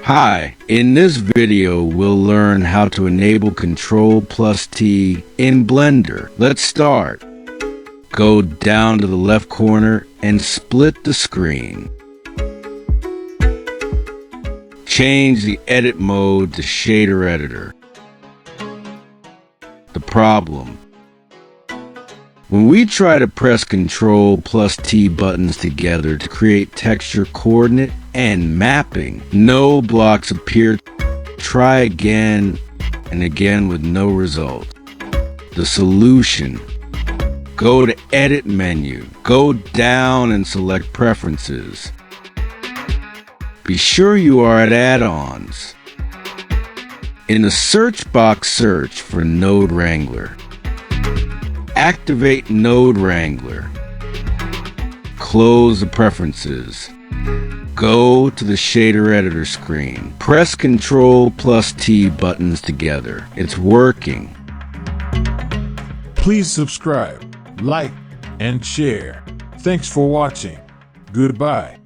Hi, in this video we'll learn how to enable Ctrl T in Blender. Let's start. Go down to the left corner and split the screen. Change the edit mode to shader editor. The problem: when we try to press Ctrl T buttons together to create texture, coordinate, and mapping, no blocks appear. Try again and again with no result. The solution: go to Edit menu, go down and select Preferences. Be sure you are at Add-ons. In the search box, search for Node Wrangler. Activate Node Wrangler. Close the Preferences. Go to the shader editor screen. Press Ctrl T buttons together. It's working. Please subscribe, like, and share. Thanks for watching. Goodbye.